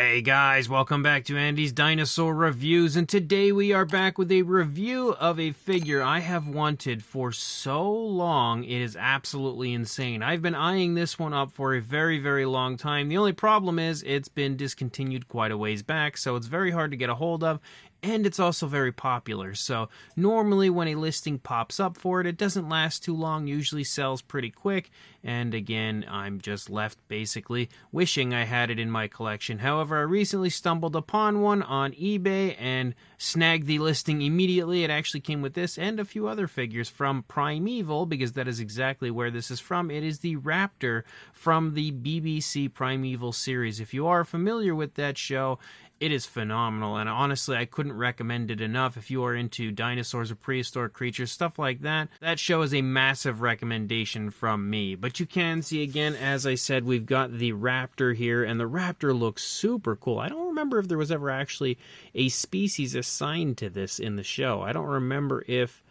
Hey guys, welcome back to Andy's Dinosaur Reviews, and today we are back with a review of a figure I have wanted for so long. It is absolutely insane. I've been eyeing this one up for a very long time. The only problem is it's been discontinued quite a ways back, so it's very hard to get a hold of. And it's also very popular, so normally when a listing pops up for it, it doesn't last too long, usually sells pretty quick, and again, I'm just left basically wishing I had it in my collection. However, I recently stumbled upon one on eBay and snagged the listing immediately. It actually came with this and a few other figures from Primeval, because that is exactly where this is from. It is the Raptor from the BBC Primeval series. If you are familiar with that show, it is phenomenal, and honestly, I couldn't recommend it enough. If you are into dinosaurs or prehistoric creatures, stuff like that, that show is a massive recommendation from me. But you can see, again, as I said, we've got the Raptor here, and the Raptor looks super cool. I don't remember if there was ever actually a species assigned to this in the show. I don't remember if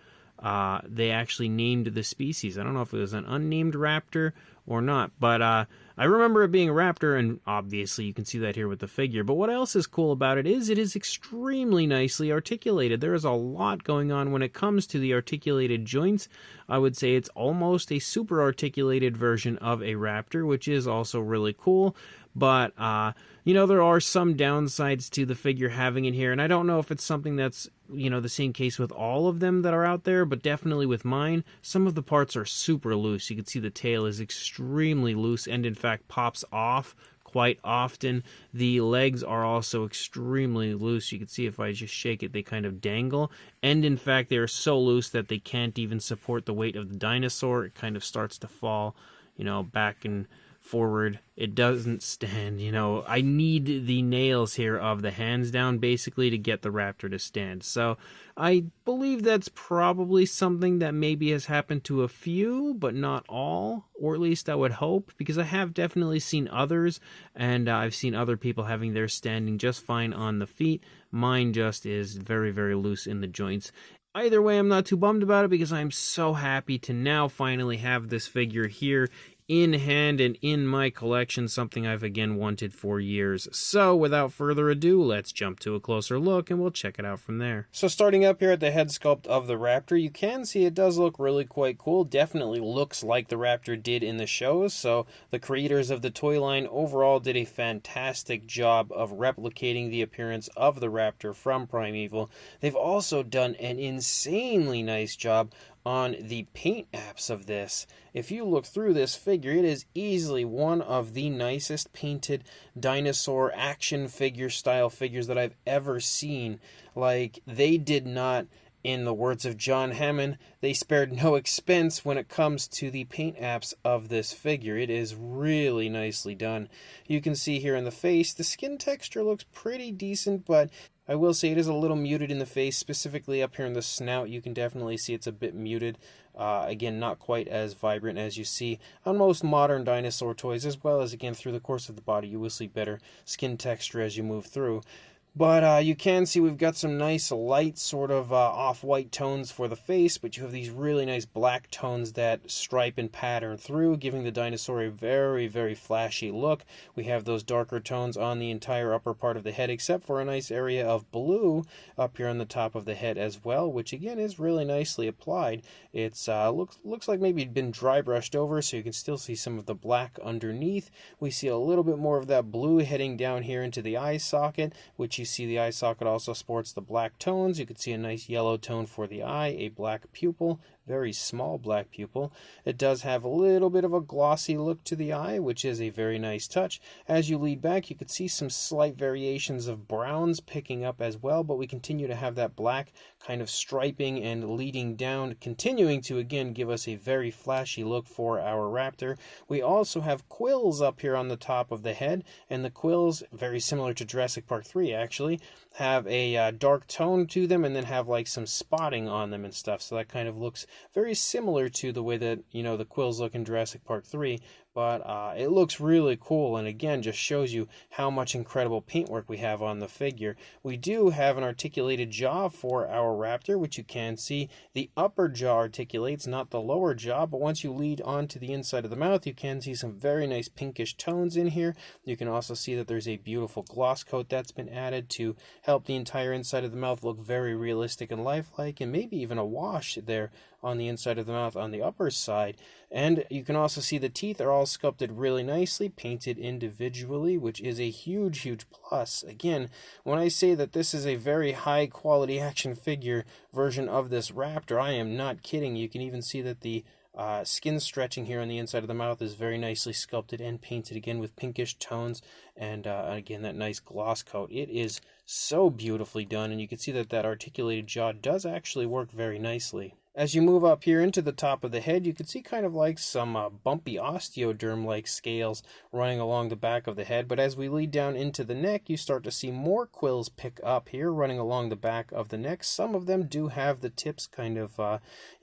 they actually named the species. I don't know if it was an unnamed raptor or not, but I remember it being a raptor, and obviously you can see that here with the figure. But what else is cool about it is extremely nicely articulated. There is a lot going on when it comes to the articulated joints. I would say it's almost a super articulated version of a raptor, which is also really cool. But, you know, there are some downsides to the figure having it here, and I don't know if it's something that's, you know, the same case with all of them that are out there, but definitely with mine, some of the parts are super loose. You can see the tail is extremely loose and, in fact, pops off quite often. The legs are also extremely loose. You can see if I just shake it, they kind of dangle. And, in fact, they are so loose that they can't even support the weight of the dinosaur. It kind of starts to fall, you know, back and forward. It doesn't stand, you know. I need the nails here of the hands down basically to get the Raptor to stand. So I believe that's probably something that maybe has happened to a few, but not all, or at least I would hope, because I have definitely seen others, and I've seen other people having theirs standing just fine on the feet. Mine just is very loose in the joints. Either way, I'm not too bummed about it, because I'm so happy to now finally have this figure here in hand and in my collection, something I've again wanted for years. So without further ado, let's jump to a closer look and we'll check it out from there. So starting up here at the head sculpt of the Raptor, you can see it does look really quite cool. Definitely looks like the Raptor did in the shows. So the creators of the toy line overall did a fantastic job of replicating the appearance of the Raptor from Primeval. They've also done an insanely nice job on the paint apps of this. If you look through this figure, it is easily one of the nicest painted dinosaur action figure style figures that I've ever seen. Like, they did not, in the words of John Hammond, they spared no expense when it comes to the paint apps of this figure. It is really nicely done. You can see here in the face, the skin texture looks pretty decent, but I will say it is a little muted in the face, specifically up here in the snout. You can definitely see it's a bit muted. Again, not quite as vibrant as you see on most modern dinosaur toys, as well as, again, through the course of the body, you will see better skin texture as you move through. But you can see we've got some nice light sort of off-white tones for the face, but you have these really nice black tones that stripe and pattern through, giving the dinosaur a very flashy look. We have those darker tones on the entire upper part of the head, except for a nice area of blue up here on the top of the head as well, which again is really nicely applied. It's looks like maybe it'd been dry brushed over, so you can still see some of the black underneath. We see a little bit more of that blue heading down here into the eye socket, which you see the eye socket also sports the black tones. You can see a nice yellow tone for the eye, a black pupil, very small black pupil. It does have a little bit of a glossy look to the eye, which is a very nice touch. As you lead back, you could see some slight variations of browns picking up as well, but we continue to have that black kind of striping and leading down, continuing to again give us a very flashy look for our Raptor. We also have quills up here on the top of the head, and the quills, very similar to Jurassic Park 3 actually, have a dark tone to them and then have like some spotting on them and stuff, so that kind of looks very similar to the way that, the quills look in Jurassic Park 3, but it looks really cool, and again, just shows you how much incredible paintwork we have on the figure. We do have an articulated jaw for our Raptor, which you can see. The upper jaw articulates, not the lower jaw, but once you lead onto the inside of the mouth, you can see some very nice pinkish tones in here. You can also see that there's a beautiful gloss coat that's been added to help the entire inside of the mouth look very realistic and lifelike, and maybe even a wash there on the inside of the mouth on the upper side. And you can also see the teeth are all sculpted really nicely, painted individually, which is a huge plus. Again, when I say that this is a very high quality action figure version of this Raptor, I am not kidding. You can even see that the skin stretching here on the inside of the mouth is very nicely sculpted and painted, again with pinkish tones, and again that nice gloss coat. It is so beautifully done, and you can see that that articulated jaw does actually work very nicely. As you move up here into the top of the head, you can see kind of like some bumpy osteoderm-like scales running along the back of the head. But as we lead down into the neck, you start to see more quills pick up here running along the back of the neck. Some of them do have the tips kind of,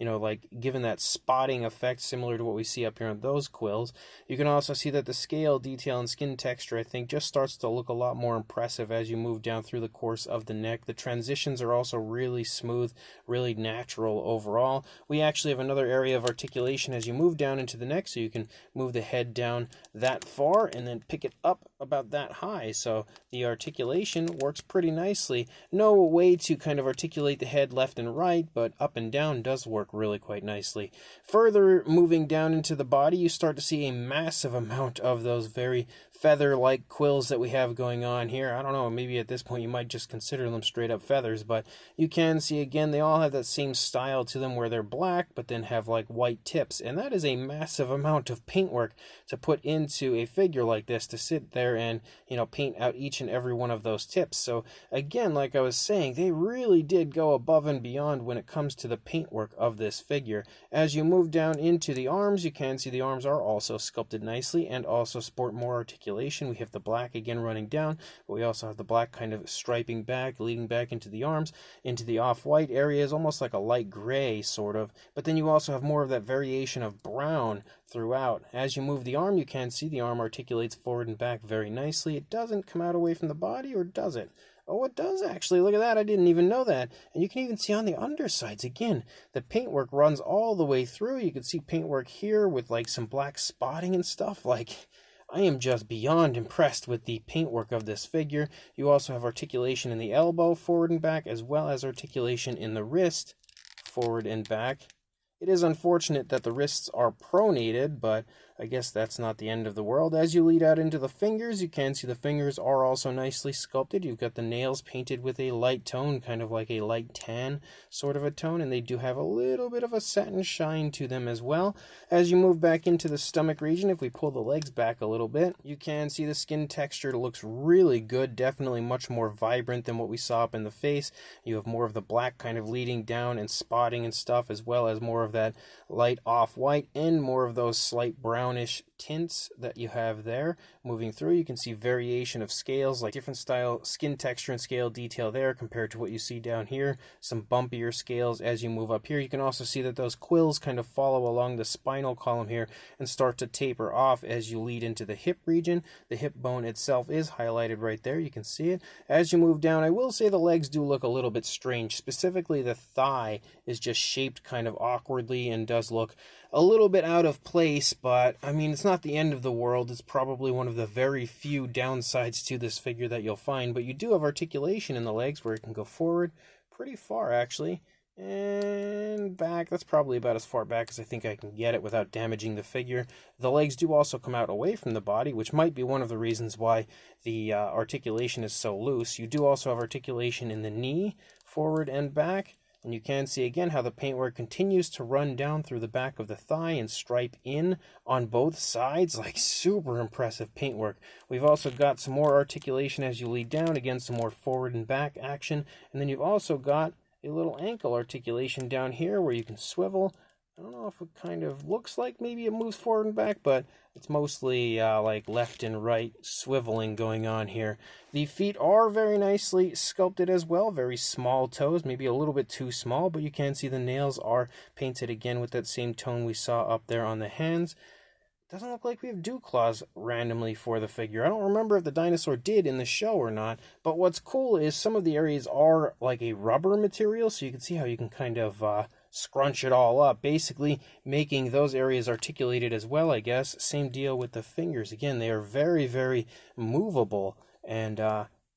like given that spotting effect similar to what we see up here on those quills. You can also see that the scale detail and skin texture, I think, just starts to look a lot more impressive as you move down through the course of the neck. The transitions are also really smooth, really natural overall. We actually have another area of articulation as you move down into the neck, so you can move the head down that far and then pick it up about that high. So the articulation works pretty nicely. No way to kind of articulate the head left and right, but up and down does work really quite nicely. Further moving down into the body, you start to see a massive amount of those very feather-like quills that we have going on here. I don't know, maybe at this point you might just consider them straight up feathers, but you can see again they all have that same style to them where they're black but then have like white tips, and that is a massive amount of paintwork to put into a figure like this, to sit there and paint out each and every one of those tips. So again, like I was saying, they really did go above and beyond when it comes to the paintwork of this figure. As you move down into the arms, you can see the arms are also sculpted nicely and also sport more articulation. We have the black again running down, but we also have the black kind of striping back, leading back into the arms, into the off-white areas, almost like a light gray sort of, but then you also have more of that variation of brown throughout. As you move the arm, you can see the arm articulates forward and back very nicely. It doesn't come out away from the body, or does it? Oh, it does actually. Look at that. I didn't even know that. And you can even see on the undersides, again, the paintwork runs all the way through. You can see paintwork here with like some black spotting and stuff. Like, I am just beyond impressed with the paintwork of this figure. You also have articulation in the elbow, forward and back, as well as articulation in the wrist, forward and back. It is unfortunate that the wrists are pronated, but I guess that's not the end of the world. As you lead out into the fingers, you can see the fingers are also nicely sculpted. You've got the nails painted with a light tone, kind of like a light tan sort of a tone, and they do have a little bit of a satin shine to them as well. As you move back into the stomach region, if we pull the legs back a little bit, you can see the skin texture looks really good, definitely much more vibrant than what we saw up in the face. You have more of the black kind of leading down and spotting and stuff, as well as more of that light off-white and more of those slight brownish tints that you have there. Moving through, you can see variation of scales, like different style skin texture and scale detail there compared to what you see down here. Some bumpier scales as you move up here. You can also see that those quills kind of follow along the spinal column here and start to taper off as you lead into the hip region. The hip bone itself is highlighted right there. You can see it. As you move down, I will say the legs do look a little bit strange. Specifically, the thigh is just shaped kind of awkwardly and does look a little bit out of place, but I mean, it's not the end of the world. It's probably one of the very few downsides to this figure that you'll find, but you do have articulation in the legs where it can go forward pretty far actually, and back. That's probably about as far back as I think I can get it without damaging the figure. The legs do also come out away from the body, which might be one of the reasons why the articulation is so loose. You do also have articulation in the knee, forward and back. And you can see again how the paintwork continues to run down through the back of the thigh and stripe in on both sides. Like, super impressive paintwork. We've also got some more articulation as you lead down. Again, some more forward and back action. And then you've also got a little ankle articulation down here where you can swivel I don't know if it kind of looks like maybe it moves forward and back, but it's mostly like left and right swiveling going on here. The feet are very nicely sculpted as well, very small toes, maybe a little bit too small, but you can see the nails are painted again with that same tone we saw up there on the hands. Doesn't look like we have dew claws randomly for the figure. I don't remember if the dinosaur did in the show or not, but what's cool is some of the areas are like a rubber material, so you can see how you can kind of scrunch it all up, basically making those areas articulated as well, I guess. Same deal with the fingers. Again, they are very, very movable, and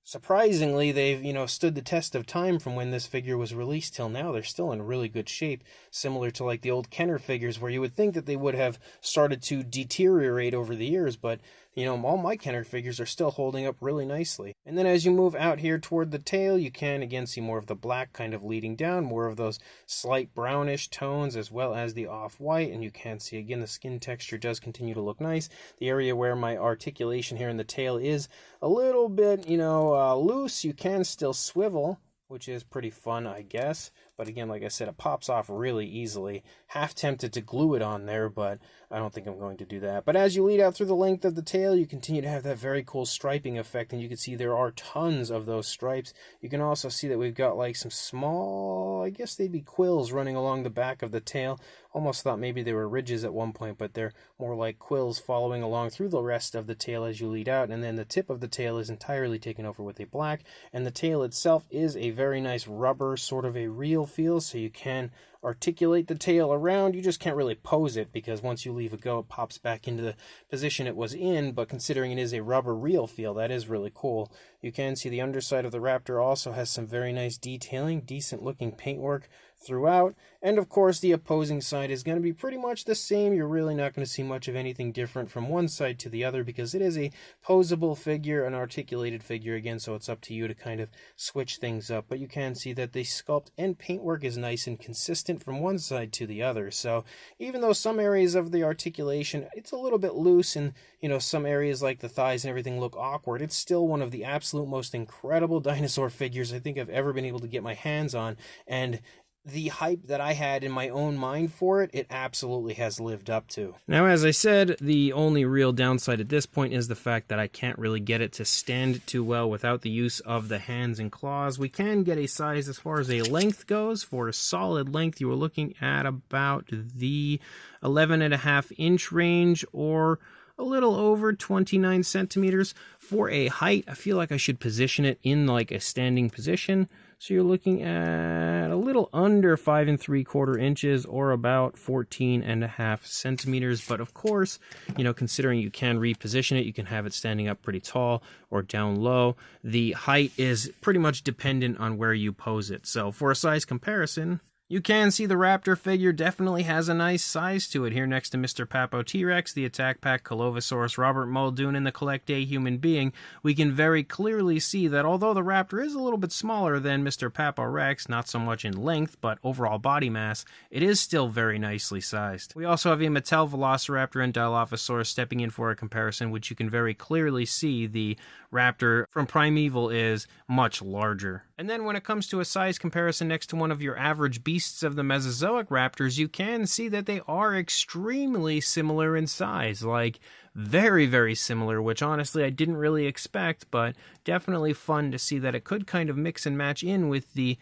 surprisingly, they've, stood the test of time from when this figure was released till now. They're still in really good shape, similar to like the old Kenner figures, where you would think that they would have started to deteriorate over the years, but all my Kenner figures are still holding up really nicely. And then as you move out here toward the tail, you can again see more of the black kind of leading down, more of those slight brownish tones, as well as the off-white, and you can see again the skin texture does continue to look nice. The area where my articulation here in the tail is a little bit, loose, you can still swivel, which is pretty fun, I guess. But again, like I said, it pops off really easily. Half tempted to glue it on there, but I don't think I'm going to do that. But as you lead out through the length of the tail, you continue to have that very cool striping effect, and you can see there are tons of those stripes. You can also see that we've got like some small, I guess they'd be quills running along the back of the tail. Almost thought maybe they were ridges at one point, but they're more like quills following along through the rest of the tail as you lead out, and then the tip of the tail is entirely taken over with a black, and the tail itself is a very nice rubber, sort of a real feel, so you can articulate the tail around. You just can't really pose it, because once you leave it go, it pops back into the position it was in, but considering it is a rubber real feel, that is really cool. You can see the underside of the Raptor also has some very nice detailing, decent looking paintwork throughout, and of course the opposing side is going to be pretty much the same. You're really not going to see much of anything different from one side to the other, because it is a posable figure, an articulated figure again, so it's up to you to kind of switch things up. But you can see that the sculpt and paintwork is nice and consistent from one side to the other. So even though some areas of the articulation, it's a little bit loose, and some areas like the thighs and everything look awkward, it's still one of the absolute most incredible dinosaur figures I think I've ever been able to get my hands on. And the hype that I had in my own mind for it, it absolutely has lived up to. Now, as I said, the only real downside at this point is the fact that I can't really get it to stand too well without the use of the hands and claws. We can get a size as far as a length goes. For a solid length, you are looking at about the 11.5-inch range, or a little over 29 centimeters. For a height, I feel like I should position it in like a standing position. So you're looking at a little under 5 3/4 inches, or about 14.5 centimeters. But of course, considering you can reposition it, you can have it standing up pretty tall or down low. The height is pretty much dependent on where you pose it. So for a size comparison, you can see the Raptor figure definitely has a nice size to it here next to Mr. Papo T-Rex, the Attack Pack Colovosaurus, Robert Muldoon, and the Collect Day Human Being. We can very clearly see that although the Raptor is a little bit smaller than Mr. Papo Rex, not so much in length, but overall body mass, it is still very nicely sized. We also have a Mattel Velociraptor and Dilophosaurus stepping in for a comparison, which you can very clearly see the Raptor from Primeval is much larger. And then when it comes to a size comparison next to one of your average beasts of the Mesozoic raptors, you can see that they are extremely similar in size, like very, very similar, which honestly I didn't really expect, but definitely fun to see that it could kind of mix and match in with the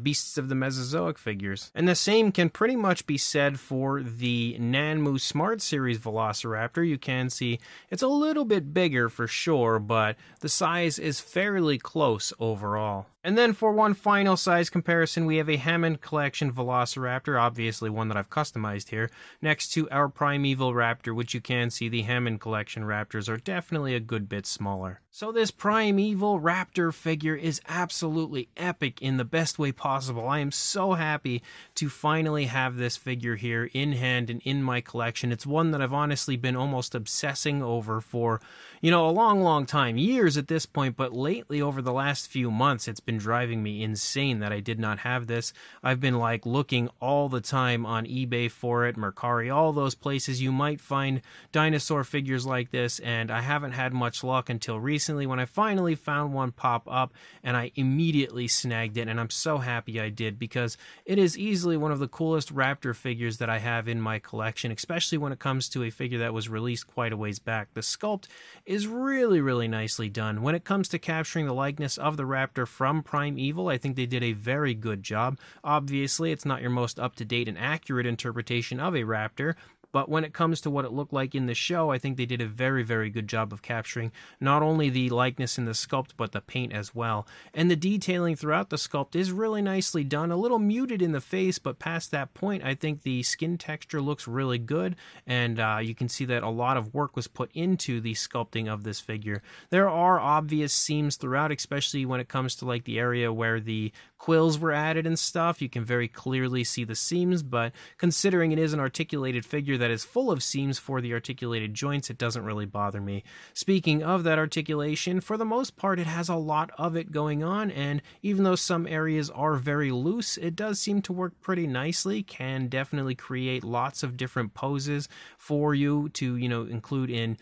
beasts of the Mesozoic figures. And the same can pretty much be said for the Nanmu Smart Series Velociraptor. You can see it's a little bit bigger for sure, but the size is fairly close overall. And then for one final size comparison, we have a Hammond Collection Velociraptor, obviously one that I've customized here, next to our Primeval Raptor, which you can see the Hammond Collection Raptors are definitely a good bit smaller. So this Primeval Raptor figure is absolutely epic in the best way possible. I am so happy to finally have this figure here in hand and in my collection. It's one that I've honestly been almost obsessing over for, a long, long time, years at this point, but lately over the last few months, it's been driving me insane that I did not have this. I've been like looking all the time on eBay for it, Mercari, all those places you might find dinosaur figures like this, and I haven't had much luck until recently when I finally found one pop up, and I immediately snagged it, and I'm so happy I did because it is easily one of the coolest Raptor figures that I have in my collection, especially when it comes to a figure that was released quite a ways back. The sculpt is really, really nicely done. When it comes to capturing the likeness of the Raptor from Primeval, I think they did a very good job. Obviously, it's not your most up-to-date and accurate interpretation of a Raptor, but when it comes to what it looked like in the show, I think they did a very, very good job of capturing not only the likeness in the sculpt, but the paint as well. And the detailing throughout the sculpt is really nicely done. A little muted in the face, but past that point, I think the skin texture looks really good. And you can see that a lot of work was put into the sculpting of this figure. There are obvious seams throughout, especially when it comes to like the area where the quills were added and stuff. You can very clearly see the seams, but considering it is an articulated figure that is full of seams for the articulated joints, it doesn't really bother me. Speaking of that articulation, for the most part, it has a lot of it going on, and even though some areas are very loose, it does seem to work pretty nicely, can definitely create lots of different poses for you to, include in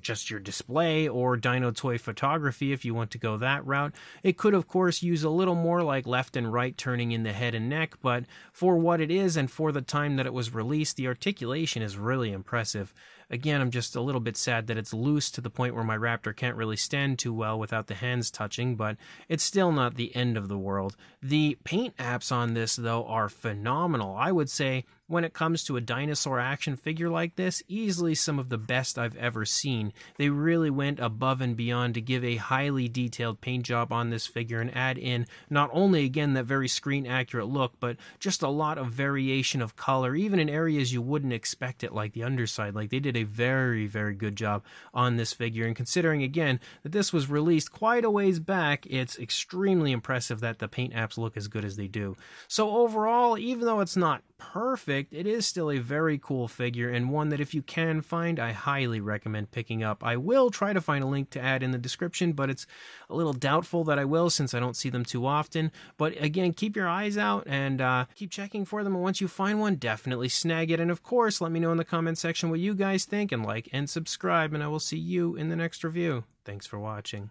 just your display or dino toy photography if you want to go that route. It could of course use a little more like left and right turning in the head and neck, but for what it is and for the time that it was released, the articulation is really impressive. Again, I'm just a little bit sad that it's loose to the point where my Raptor can't really stand too well without the hands touching, but it's still not the end of the world. The paint apps on this, though, are phenomenal. I would say when it comes to a dinosaur action figure like this, easily some of the best I've ever seen. They really went above and beyond to give a highly detailed paint job on this figure and add in not only, again, that very screen accurate look, but just a lot of variation of color, even in areas you wouldn't expect it, like the underside. Like, they did a very, very good job on this figure, and considering, again, that this was released quite a ways back, it's extremely impressive that the paint apps look as good as they do. So overall, even though it's not perfect, it is still a very cool figure, and one that if you can find, I highly recommend picking up. I will try to find a link to add in the description, but it's a little doubtful that I will since I don't see them too often. But again, keep your eyes out and keep checking for them, and once you find one, definitely snag it. And of course, let me know in the comment section what you guys think, and like and subscribe, and I will see you in the next review. Thanks for watching.